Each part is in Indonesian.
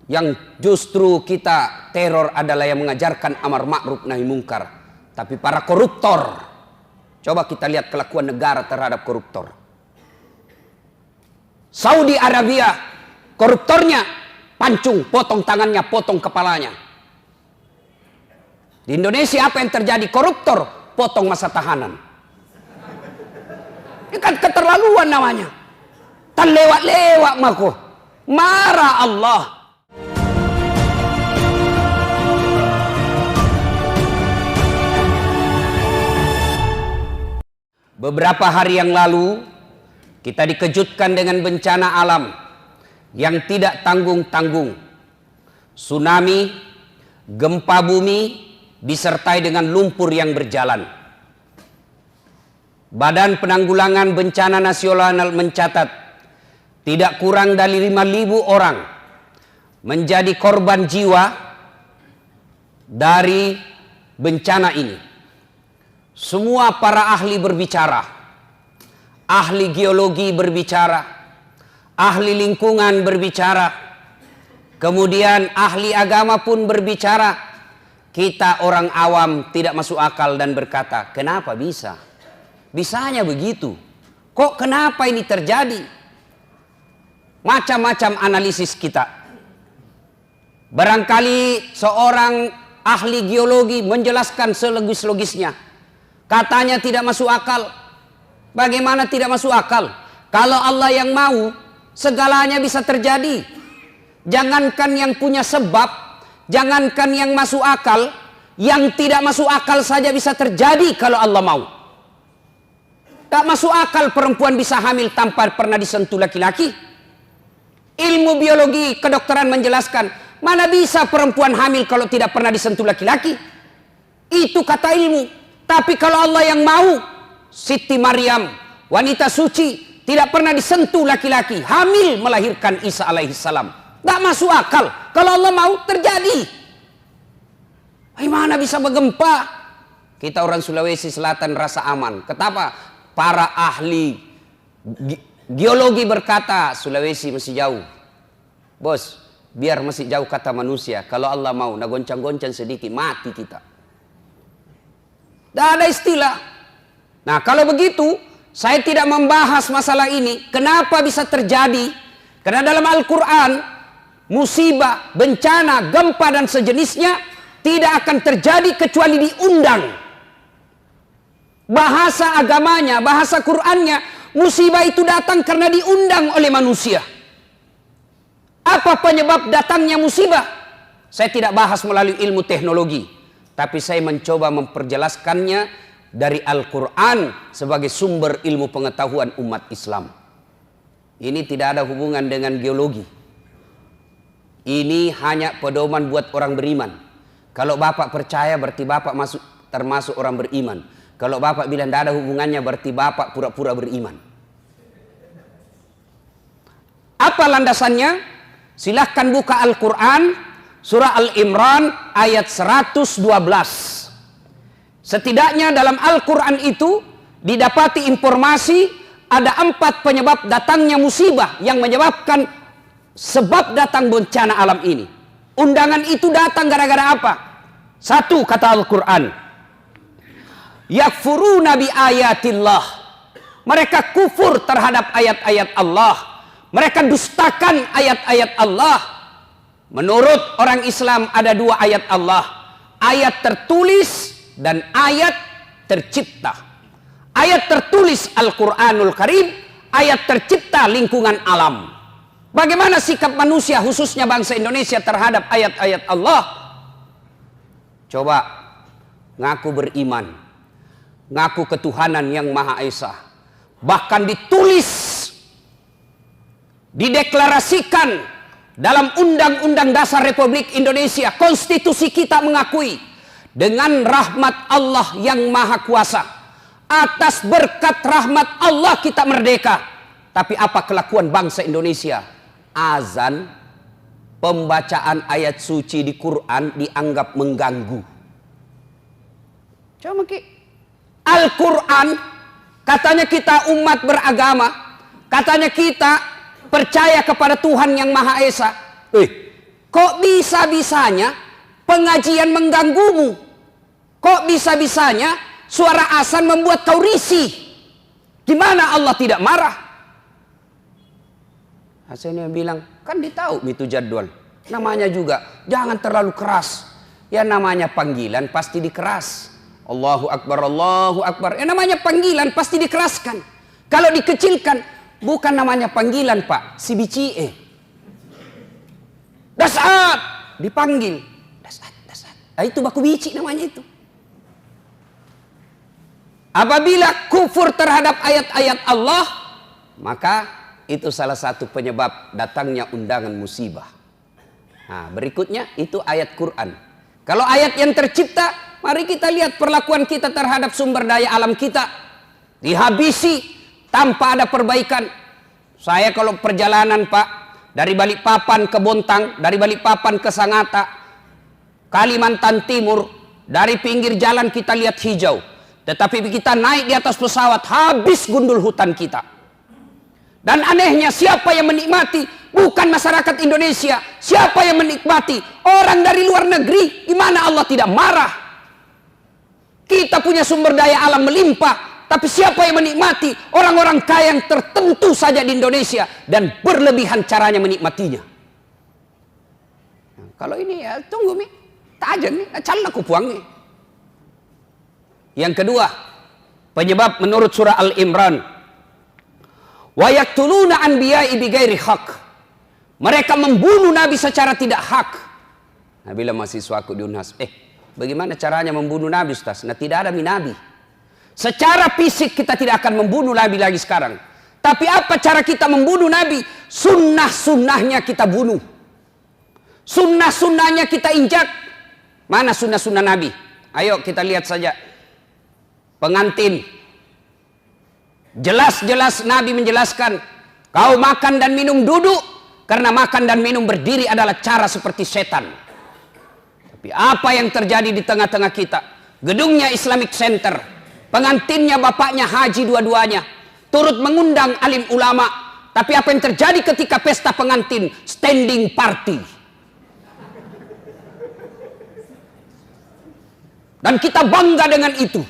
Yang justru kita teror adalah yang mengajarkan amar ma'ruf nahi mungkar. Tapi para koruptor, coba kita lihat kelakuan negara terhadap koruptor. Saudi Arabia, koruptornya pancung, potong tangannya, potong kepalanya. Di Indonesia apa yang terjadi? Koruptor, potong masa tahanan. Ini kan keterlaluan namanya. Tan lewat-lewat maku. Marah Allah. Beberapa hari yang lalu kita dikejutkan dengan bencana alam yang tidak tanggung-tanggung. Tsunami, gempa bumi, disertai dengan lumpur yang berjalan. Badan Penanggulangan Bencana Nasional mencatat tidak kurang dari 5.000 orang menjadi korban jiwa dari bencana ini. Semua para ahli berbicara, ahli geologi berbicara, ahli lingkungan berbicara, kemudian ahli agama pun berbicara. Kita orang awam tidak masuk akal dan berkata, kenapa bisa? Bisanya begitu. Kok kenapa ini terjadi? Macam-macam analisis kita. Barangkali seorang ahli geologi menjelaskan selogis-logisnya. Katanya tidak masuk akal. Bagaimana tidak masuk akal? Kalau Allah yang mau, segalanya bisa terjadi. Jangankan yang punya sebab, jangankan yang masuk akal, yang tidak masuk akal saja bisa terjadi kalau Allah mau. Tak masuk akal perempuan bisa hamil tanpa pernah disentuh laki-laki. Ilmu biologi kedokteran menjelaskan, mana bisa perempuan hamil kalau tidak pernah disentuh laki-laki. Itu kata ilmu. Tapi kalau Allah yang mau, Siti Maryam, wanita suci, tidak pernah disentuh laki-laki, hamil melahirkan Isa alaihissalam. Tak masuk akal. Kalau Allah mau, terjadi. Bagaimana bisa bergempa? Kita orang Sulawesi Selatan rasa aman. Kenapa? Para ahli geologi berkata, Sulawesi masih jauh. Bos, biar masih jauh kata manusia. Kalau Allah mau, nak goncang-goncang sedikit, mati kita. Tidak ada istilah. Nah, kalau begitu, saya tidak membahas masalah ini. Kenapa bisa terjadi? Karena dalam Al-Quran, musibah, bencana, gempa dan sejenisnya tidak akan terjadi kecuali diundang. Bahasa agamanya, bahasa Qur'annya, musibah itu datang karena diundang oleh manusia. Apa penyebab datangnya musibah? Saya tidak bahas melalui ilmu teknologi, tapi saya mencoba memperjelaskannya dari Al-Quran sebagai sumber ilmu pengetahuan umat Islam. Ini tidak ada hubungan dengan geologi. Ini hanya pedoman buat orang beriman. Kalau Bapak percaya berarti Bapak termasuk orang beriman. Kalau Bapak bilang tidak ada hubungannya berarti Bapak pura-pura beriman. Apa landasannya? Silahkan buka Al-Quran, surah Al-Imran ayat 112. Setidaknya dalam Al-Quran itu didapati informasi ada 4 penyebab datangnya musibah yang menyebabkan sebab datang bencana alam ini. Undangan itu datang gara-gara apa? 1 kata Al-Quran, yakfuruna bi ayatillah. Mereka kufur terhadap ayat-ayat Allah. Mereka dustakan ayat-ayat Allah. Menurut orang Islam ada 2 ayat Allah. Ayat tertulis dan ayat tercipta. Ayat tertulis Al-Quranul Karim, ayat tercipta lingkungan alam. Bagaimana sikap manusia khususnya bangsa Indonesia terhadap ayat-ayat Allah? Coba ngaku beriman, ngaku ketuhanan yang Maha Esa. Bahkan ditulis, dideklarasikan dalam Undang-Undang Dasar Republik Indonesia. Konstitusi kita mengakui dengan rahmat Allah yang Maha Kuasa. Atas berkat rahmat Allah kita merdeka. Tapi apa kelakuan bangsa Indonesia? Azan, pembacaan ayat suci di Quran dianggap mengganggu. Coba Al-Quran, katanya kita umat beragama, katanya kita percaya kepada Tuhan yang Maha Esa. Kok bisa-bisanya pengajian mengganggumu? Kok bisa-bisanya suara azan membuat kau risih? Gimana Allah tidak marah? Hasilnya bilang, kan ditahu itu jadwal. Namanya juga, jangan terlalu keras. Ya namanya panggilan pasti dikeras. Allahu Akbar, Allahu Akbar. Ya namanya panggilan pasti dikeraskan. Kalau dikecilkan, bukan namanya panggilan Pak, si bicie. Dasat dipanggil, dasat. Nah, itu baku bici namanya itu. Apabila kufur terhadap ayat-ayat Allah, maka itu salah satu penyebab datangnya undangan musibah. Nah, berikutnya itu ayat Quran. Kalau ayat yang tercipta, mari kita lihat perlakuan kita terhadap sumber daya alam kita. Dihabisi tanpa ada perbaikan. Saya kalau perjalanan Pak, dari Balikpapan ke Bontang, dari Balikpapan ke Sangatta, Kalimantan Timur, dari pinggir jalan kita lihat hijau. Tetapi kita naik di atas pesawat, habis gundul hutan kita. Dan anehnya siapa yang menikmati? Bukan masyarakat Indonesia. Siapa yang menikmati? Orang dari luar negeri. Gimana Allah tidak marah? Kita punya sumber daya alam melimpah. Tapi siapa yang menikmati? Orang-orang kaya yang tertentu saja di Indonesia. Dan berlebihan caranya menikmatinya. Nah, kalau ini ya tunggu mi. Tajan nih. Calon aku puang nih. Yang kedua. Penyebab menurut surah Al-Imran. Wa yaktuluna anbiya'i bighairi haq. Mereka membunuh Nabi secara tidak hak. Nah, bila mahasiswaku di Unhas. Bagaimana caranya membunuh Nabi Ustaz? Nah, tidak ada Nabi. Secara fisik kita tidak akan membunuh Nabi lagi sekarang. Tapi apa cara kita membunuh Nabi? Sunnah-sunnahnya kita bunuh. Sunnah-sunnahnya kita injak. Mana sunnah-sunnah Nabi? Ayo kita lihat saja. Pengantin. Jelas-jelas Nabi menjelaskan. Kau makan dan minum duduk. Karena makan dan minum berdiri adalah cara seperti setan. Tapi apa yang terjadi di tengah-tengah kita? Gedungnya Islamic Center. Pengantinnya bapaknya haji dua-duanya. Turut mengundang alim ulama. Tapi apa yang terjadi ketika pesta pengantin? Standing party. Dan kita bangga dengan itu.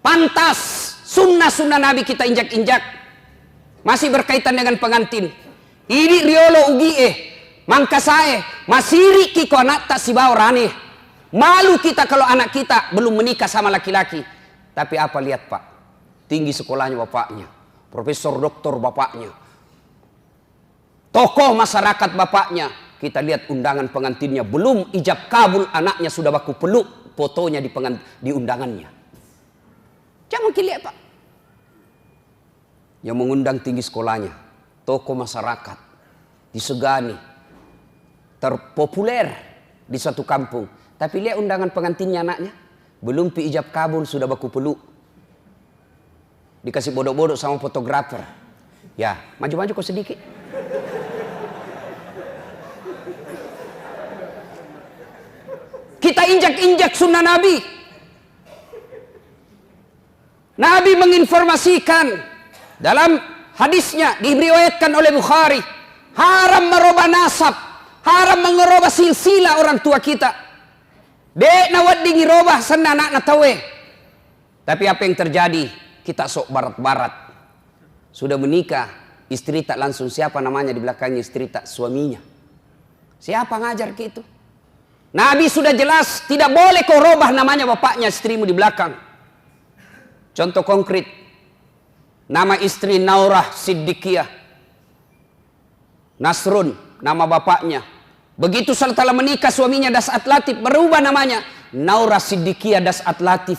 Pantas sunnah-sunnah Nabi kita injak-injak. Masih berkaitan dengan pengantin. Ini riolo ugie. Mangkasae. Masiri kiko anak tak sibau rane. Malu kita kalau anak kita belum menikah sama laki-laki. Tapi apa lihat Pak, tinggi sekolahnya bapaknya, profesor doktor bapaknya, tokoh masyarakat bapaknya. Kita lihat undangan pengantinnya, belum ijab kabul anaknya sudah baku peluk fotonya di undangannya. Jangan lihat Pak. Yang mengundang tinggi sekolahnya, tokoh masyarakat, disegani, terpopuler di suatu kampung. Tapi lihat undangan pengantinnya anaknya. Belum pi ijab kabul sudah baku peluk. Dikasih bodoh-bodoh sama fotografer. Ya, maju-maju kok sedikit. Kita injak-injak sunnah Nabi. Nabi menginformasikan dalam hadisnya diriwayatkan oleh Bukhari. Haram merubah nasab. Haram mengerubah silsilah orang tua kita. Dek nawat dingi robah senana na tawe. Tapi apa yang terjadi? Kita sok barat-barat. Sudah menikah, istri tak langsung siapa namanya di belakangnya istri tak suaminya. Siapa ngajar gitu? Nabi sudah jelas tidak boleh kau robah namanya bapaknya istrimu di belakang. Contoh konkret. Nama istri Naurah Siddiqiyah. Nasrun nama bapaknya. Begitu setelah menikah suaminya Das'at Latif berubah namanya Naurah Siddiqiyah Das'at Latif.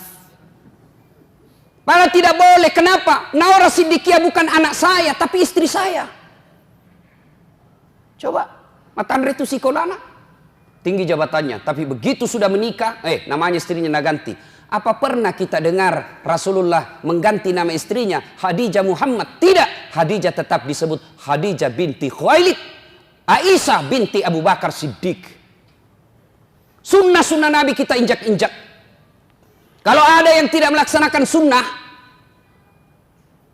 Padahal tidak boleh. Kenapa? Naurah Siddiqiyah bukan anak saya tapi istri saya. Coba Matandre itu sikolana tinggi jabatannya, tapi begitu sudah menikah namanya istrinya naganti. Apa pernah kita dengar Rasulullah mengganti nama istrinya Khadijah Muhammad? Tidak. Khadijah tetap disebut Khadijah binti Khuwailid, Aisyah binti Abu Bakar Siddiq. Sunnah-sunnah Nabi kita injak-injak. Kalau ada yang tidak melaksanakan sunnah,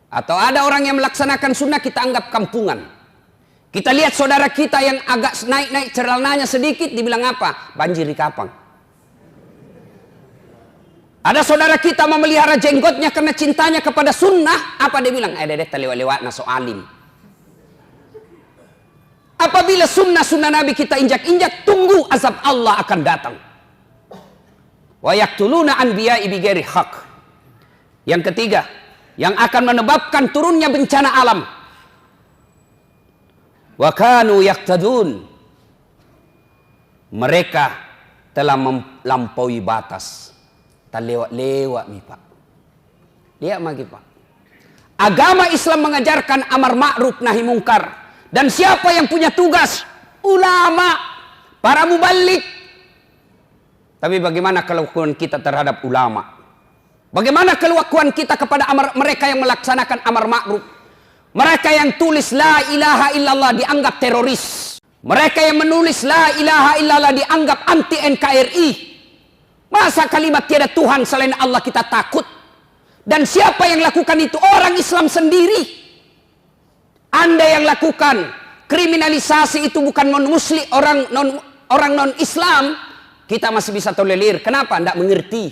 atau ada orang yang melaksanakan sunnah, kita anggap kampungan. Kita lihat saudara kita yang agak naik-naik celananya sedikit, dibilang apa? Banjir di Kapang. Ada saudara kita memelihara jenggotnya karena cintanya kepada sunnah, apa dia bilang? Dedek lewat-lewat naso alim. Apabila sunnah Nabi kita injak-injak, tunggu azab Allah akan datang. Wa yaqtuluna anbiya'i bighairi haq. Yang ketiga, yang akan menyebabkan turunnya bencana alam. Wa kanu yaqtadun. Mereka telah melampaui batas. Terlewat-lewat nih Pak. Lihat lagi Pak. Agama Islam mengajarkan amar ma'ruf nahi mungkar. Dan siapa yang punya tugas? Ulama, para muballigh. Tapi bagaimana kelakuan kita terhadap ulama? Bagaimana kelakuan kita kepada mereka yang melaksanakan amar ma'ruf? Mereka yang tulis la ilaha illallah dianggap teroris. Mereka yang menulis la ilaha illallah dianggap anti NKRI. Masa kalimat tiada Tuhan selain Allah kita takut? Dan siapa yang lakukan itu? Orang Islam sendiri. Anda yang lakukan kriminalisasi itu bukan non-muslim, orang non-Islam, kita masih bisa tolerir. Kenapa? Tidak mengerti.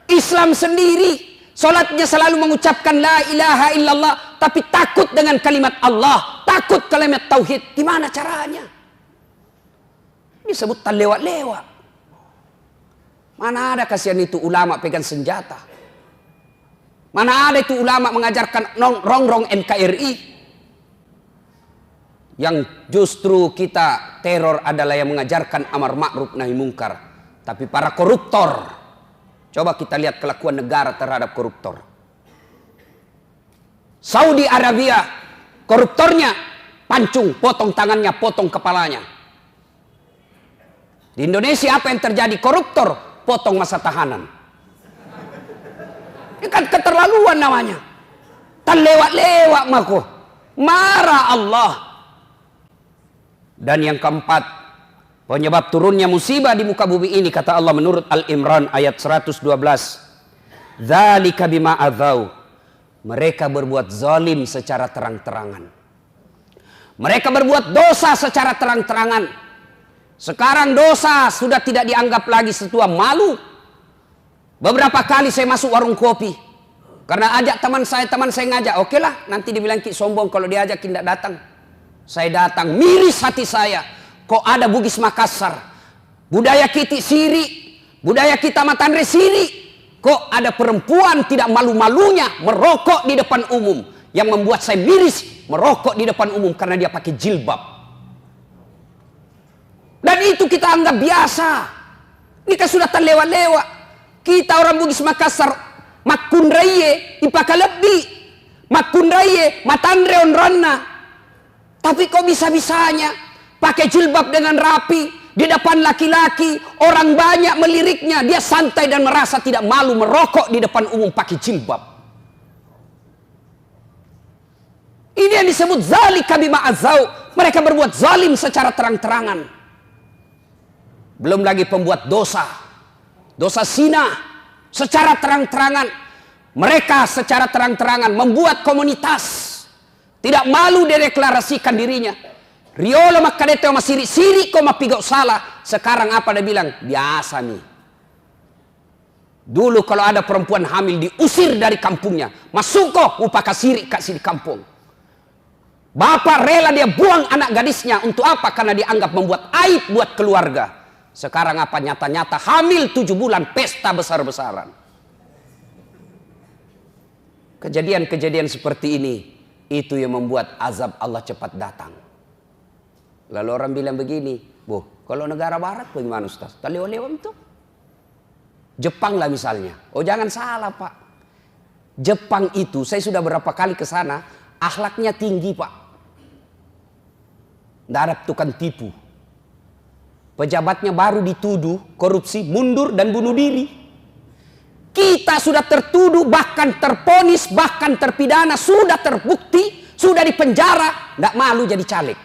Islam sendiri, solatnya selalu mengucapkan la ilaha illallah, tapi takut dengan kalimat Allah, takut kalimat tauhid. Gimana caranya? Disebut lewat-lewat. Mana ada kasihan itu ulama pegang senjata? Mana ada itu ulama mengajarkan rongrong NKRI? Yang justru kita teror adalah yang mengajarkan amar ma'ruf nahi mungkar. Tapi para koruptor, coba kita lihat kelakuan negara terhadap koruptor. Saudi Arabia, koruptornya pancung, potong tangannya, potong kepalanya. Di Indonesia apa yang terjadi? Koruptor, potong masa tahanan. Ini kan keterlaluan namanya. Tan lewat-lewat mako. Marah Allah. Dan yang keempat, penyebab turunnya musibah di muka bumi ini, kata Allah menurut Al-Imran ayat 112. Dzalika bima adzau. Mereka berbuat zalim secara terang-terangan. Mereka berbuat dosa secara terang-terangan. Sekarang dosa sudah tidak dianggap lagi sesuatu malu. Beberapa kali saya masuk warung kopi. Karena ajak teman saya ngajak. Oke lah, nanti dibilang Ki sombong kalau diajak tidak datang. Saya datang, miris hati saya. Kok ada Bugis Makassar, budaya kita siri, budaya kita Matandre siri. Kok ada perempuan tidak malu-malunya merokok di depan umum. Yang membuat saya miris, merokok di depan umum karena dia pakai jilbab. Dan itu kita anggap biasa. Ini kan sudah terlewat-lewat. Kita orang Bugis Makassar, makunraye, ipaka lebih. Makunraye, Matandre onronna. Tapi kok bisa-bisanya pakai jilbab dengan rapi di depan laki-laki, orang banyak meliriknya, dia santai dan merasa tidak malu merokok di depan umum pakai jilbab. Ini yang disebut zalika bima adzau. Mereka berbuat zalim secara terang-terangan. Belum lagi pembuat dosa. Dosa zina secara terang-terangan. Mereka secara terang-terangan membuat komunitas. Tidak malu dideklarasikan dirinya. Riolo makadete oma siri-siri kok mapigau salah. Sekarang apa dia bilang? Biasa nih. Dulu kalau ada perempuan hamil diusir dari kampungnya. Masuk kok upaka siri kasih di kampung. Bapak rela dia buang anak gadisnya. Untuk apa? Karena dianggap membuat aib buat keluarga. Sekarang apa? Nyata-nyata hamil 7 bulan pesta besar-besaran. Kejadian-kejadian seperti ini. Itu yang membuat azab Allah cepat datang. Lalu orang bilang begini, kalau negara barat bagaimana Ustaz? Lewat-lewat itu. Jepang lah misalnya. Oh jangan salah Pak. Jepang itu, saya sudah berapa kali ke sana, akhlaknya tinggi Pak. Tidak ada tukang tipu. Pejabatnya baru dituduh korupsi, mundur dan bunuh diri. Kita sudah tertuduh, bahkan terponis, bahkan terpidana, sudah terbukti, sudah dipenjara, tidak malu jadi caleg.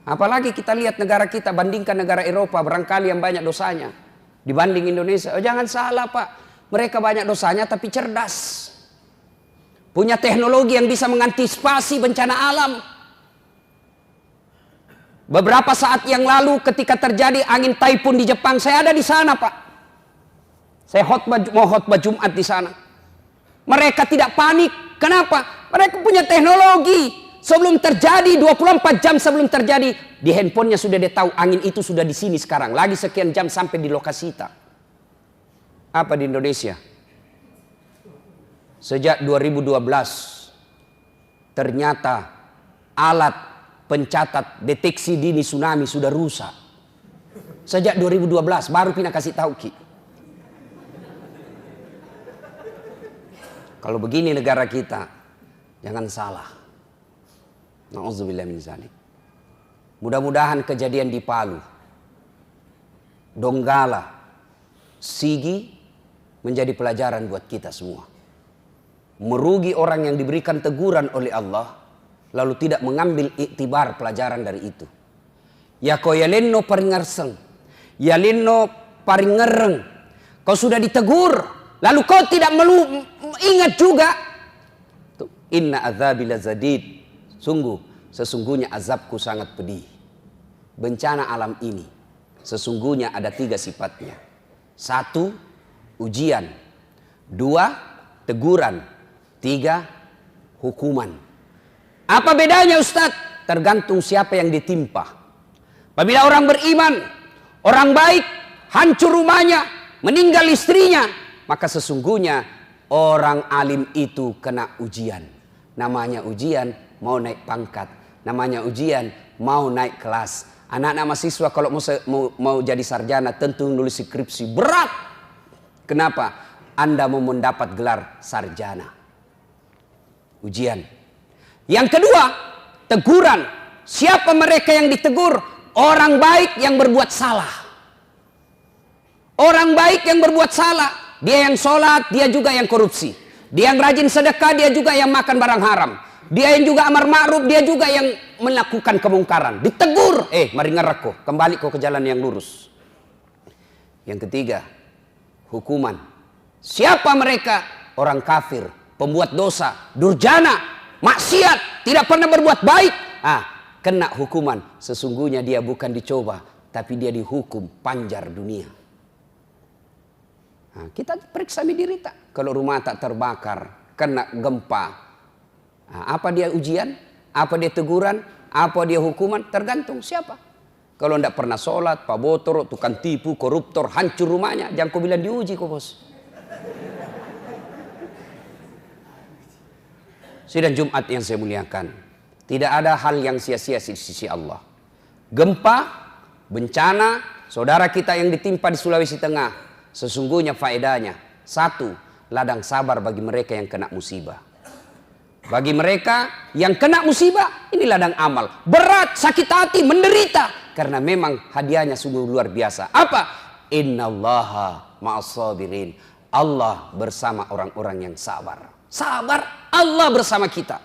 Apalagi kita lihat negara kita, bandingkan negara Eropa, barangkali yang banyak dosanya dibanding Indonesia. Oh, jangan salah Pak, mereka banyak dosanya tapi cerdas. punya teknologi yang bisa mengantisipasi bencana alam. Beberapa saat yang lalu ketika terjadi angin taifun di Jepang, saya ada di sana, Pak. Saya mau khotbah Jumat di sana. Mereka tidak panik. Kenapa? Mereka punya teknologi. Sebelum terjadi, 24 jam sebelum terjadi, di handphonenya sudah dia tahu angin itu sudah di sini sekarang. Lagi sekian jam sampai di lokasi kita. Apa di Indonesia? Sejak 2012, ternyata alat pencatat deteksi dini tsunami sudah rusak. Sejak 2012 baru Pina kasih tahu Ki. Kalau begini negara kita, jangan salah. Nauzubillah min zalik. Mudah-mudahan kejadian di Palu, Donggala, Sigi menjadi pelajaran buat kita semua. Merugi orang yang diberikan teguran oleh Allah lalu tidak mengambil iktibar pelajaran dari itu. Ya ko yalenno paringarseng, yalenno paringereng. Kau sudah ditegur, lalu kau tidak ingat juga. Inna azabi lazadid. Sesungguhnya azabku sangat pedih. Bencana alam ini sesungguhnya ada 3 sifatnya. 1, ujian. 2, teguran. 3, hukuman. Apa bedanya Ustadz? Tergantung siapa yang ditimpa. Apabila orang beriman, orang baik, hancur rumahnya, meninggal istrinya, maka sesungguhnya orang alim itu kena ujian. Namanya ujian mau naik pangkat, namanya ujian mau naik kelas. Anak-anak mahasiswa kalau mau jadi sarjana tentu nulis skripsi berat. Kenapa? Anda mau mendapat gelar sarjana. Ujian. Yang kedua, teguran. Siapa mereka yang ditegur? Orang baik yang berbuat salah. Orang baik yang berbuat salah. Dia yang sholat, dia juga yang korupsi. Dia yang rajin sedekah, dia juga yang makan barang haram. Dia yang juga amar ma'ruf, dia juga yang melakukan kemungkaran. Ditegur. Mari ngereko, kembali kau ke jalan yang lurus. Yang ketiga, hukuman. Siapa mereka? Orang kafir, pembuat dosa, durjana, maksiat, tidak pernah berbuat baik. Kena hukuman. Sesungguhnya dia bukan dicoba, tapi dia dihukum panjar dunia. Kita periksa diri tak. Kalau rumah tak terbakar, kena gempa. Apa dia ujian? Apa dia teguran? Apa dia hukuman? Tergantung siapa. Kalau tidak pernah sholat, pabotor, tukang tipu, koruptor, hancur rumahnya. Jangan kau bilang diuji kok bos. Sidang Jumat yang saya muliakan. Tidak ada hal yang sia-sia di sisi Allah. Gempa, bencana, saudara kita yang ditimpa di Sulawesi Tengah. Sesungguhnya faedahnya. 1, ladang sabar bagi mereka yang kena musibah. Bagi mereka yang kena musibah, ini ladang amal. Berat, sakit hati, menderita. Karena memang hadiahnya sungguh luar biasa. Apa? Innallaha ma'as-sabirin. Allah bersama orang-orang yang sabar. Sabar, Allah bersama kita.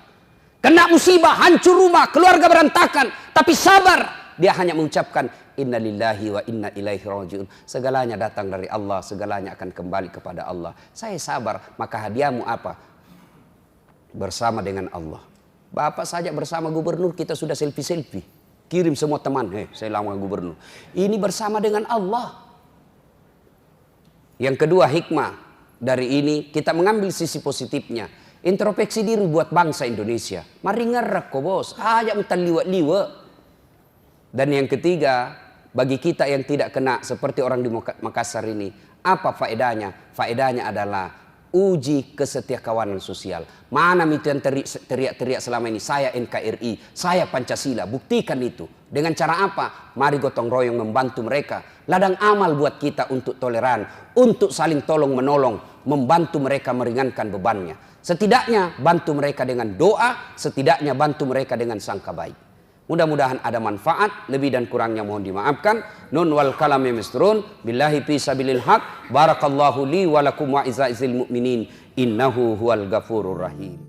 Kena musibah, hancur rumah, keluarga berantakan. Tapi sabar. Dia hanya mengucapkan inna lillahi wa inna ilaihi rajiun. Segalanya datang dari Allah, segalanya akan kembali kepada Allah. Saya sabar, maka hadiahmu apa? Bersama dengan Allah. Bapak saja bersama gubernur kita sudah selfie-selfie. Kirim semua teman, saya lama gubernur. Ini bersama dengan Allah. Yang kedua hikmah dari ini kita mengambil sisi positifnya. Introspeksi diri buat bangsa Indonesia. Mari ngerek kok bos. Ajak mental liwat-liwat. Dan yang ketiga, bagi kita yang tidak kena seperti orang di Makassar ini, apa faedahnya? Faedahnya adalah uji kesetiakawanan sosial. Mana itu yang teriak-teriak selama ini? Saya NKRI, saya Pancasila. Buktikan itu. Dengan cara apa? Mari gotong royong membantu mereka. Ladang amal buat kita untuk toleran, untuk saling tolong menolong, membantu mereka meringankan bebannya. Setidaknya bantu mereka dengan doa, setidaknya bantu mereka dengan sangka baik. Mudah-mudahan ada manfaat, lebih dan kurangnya mohon dimaafkan. Nun wal kalami misrun, billahi fi sabilil haq, barakallahu li wa lakum wa izza'izil mu'minin, innahu huwal ghafurur rahim.